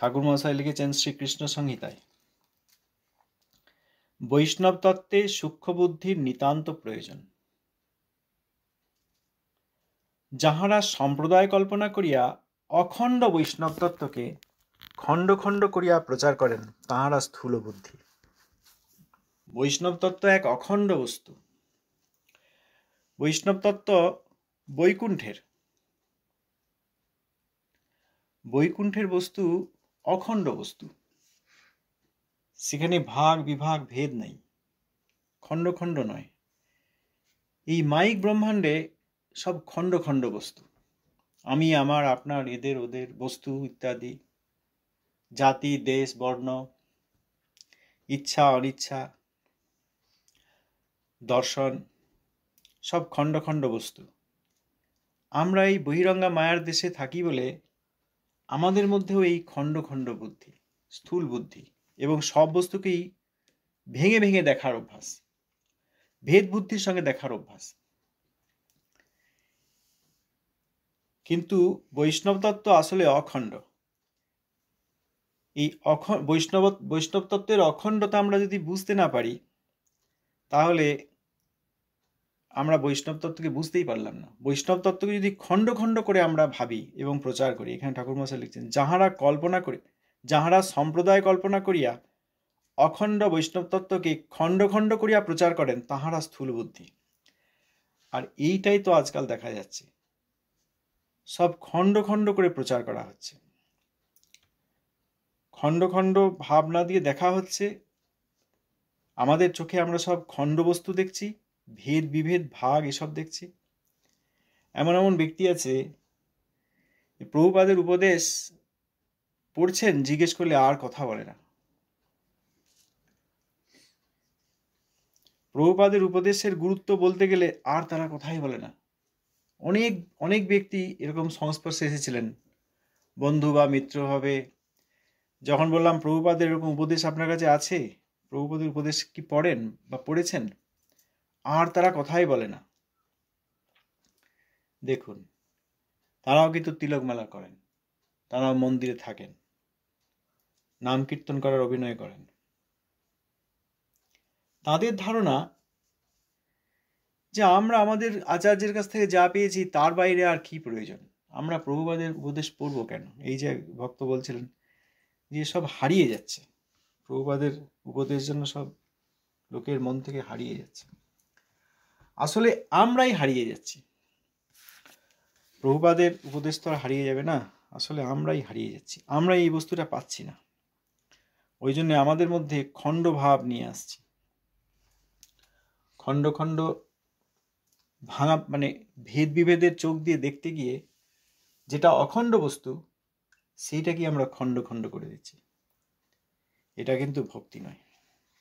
ঠাকুর মহাশয় লিখেছেন শ্রীকৃষ্ণ সংহিতায়, বৈষ্ণব তত্ত্বে সূক্ষ্ম বুদ্ধির নিতান্ত প্রয়োজন। যাহারা সম্প্রদায় কল্পনা করিয়া অখণ্ড বৈষ্ণব তত্ত্বকে খণ্ড খণ্ড করিয়া প্রচার করেন, তাহারা স্থূল বুদ্ধি। বৈষ্ণব তত্ত্ব এক অখণ্ড বস্তু। বৈষ্ণব তত্ত্ব বৈকুণ্ঠের বস্তু, অখণ্ড বস্তু। সেখানে ভাগ বিভাগ ভেদ নাই, খণ্ড খণ্ড নয়। এই মাইক ব্রহ্মাণ্ডে সব খণ্ড খণ্ড বস্তু, আমি আমার আপনার এদের ওদের বস্তু ইত্যাদি, জাতি দেশ বর্ণ, ইচ্ছা অনিচ্ছা, দর্শন, সব খণ্ড খণ্ড বস্তু। আমরা এই বহিরঙ্গা মায়ার দেশে থাকি বলে আমাদের মধ্যেও এই খণ্ড খণ্ড বুদ্ধি, স্থূল বুদ্ধি, এবং সব বস্তুকেই ভেঙে ভেঙে দেখার অভ্যাস, ভেদ বুদ্ধির সঙ্গে দেখার অভ্যাস। কিন্তু বৈষ্ণব তত্ত্ব আসলে অখণ্ড। এই বৈষ্ণব তত্ত্বের অখণ্ডতা আমরা যদি বুঝতে না পারি, তাহলে আমরা বৈষ্ণব তত্ত্বকে বুঝতেই পারলাম না। বৈষ্ণব তত্ত্বকে যদি খণ্ড খণ্ড করে আমরা ভাবি এবং প্রচার করি, এখানে ঠাকুর মহাশয় লিখছেন, যাহারা সম্প্রদায় কল্পনা করিয়া অখণ্ড বৈষ্ণব তত্ত্বকে খণ্ড খণ্ড করিয়া প্রচার করেন, তাহারা স্থূল বুদ্ধি। আর এইটাই তো আজকাল দেখা যাচ্ছে, সব খণ্ড খণ্ড করে প্রচার করা হচ্ছে, খণ্ড খণ্ড ভাবনা দিয়ে দেখা হচ্ছে। আমাদের চোখে আমরা সব খণ্ড বস্তু দেখছি, ভেদ বিভেদ ভাগ এসব দেখছি। এমন এমন ব্যক্তি আছে, প্রভুপাদের উপদেশ পড়ছেন, জিজ্ঞেস করলে আর কথা বলে না। প্রভুপাদের উপদেশের গুরুত্ব বলতে গেলে আর তারা কথাই বলে না। অনেক অনেক ব্যক্তি এরকম সংস্পর্শে এসেছিলেন, বন্ধু বা মিত্র হবে। যখন বললাম প্রভুপাদের এরকম উপদেশ আপনার কাছে আছে, প্রভুপাদের উপদেশ কি পড়েন বা পড়েছেন, আর তারা কথাই বলে না। দেখুন, তারাও কিন্তু তিলকমালা করেন, তারাও মন্দিরে থাকেন, নাম কীর্তন করার অভিনয় করেন। তাদের ধারণা যে আমরা আমাদের আচার্যের কাছ থেকে যা পেয়েছি তার বাইরে আর কি প্রয়োজন, আমরা প্রভুপাদের উপদেশ পড়বো কেন। এই যে ভক্ত বলছিলেন যে সব হারিয়ে যাচ্ছে, প্রভুপাদের উপদেশ জন্য সব লোকের মন থেকে হারিয়ে যাচ্ছে। আসলে আমরাই হারিয়ে যাচ্ছি, প্রভুপাদের উপদেশ তো আর হারিয়ে যাবে না, আসলে আমরাই হারিয়ে যাচ্ছি, আমরা এই বস্তুটা পাচ্ছি না। ওই জন্য আমাদের মধ্যে খণ্ড ভাব নিয়ে আসছি, খণ্ড খণ্ড ভাঙা, মানে ভেদ বিভেদের চোখ দিয়ে দেখতে গিয়ে যেটা অখণ্ড বস্তু সেইটাকে আমরা খণ্ড খণ্ড করে দিচ্ছি। এটা কিন্তু ভক্তি নয়।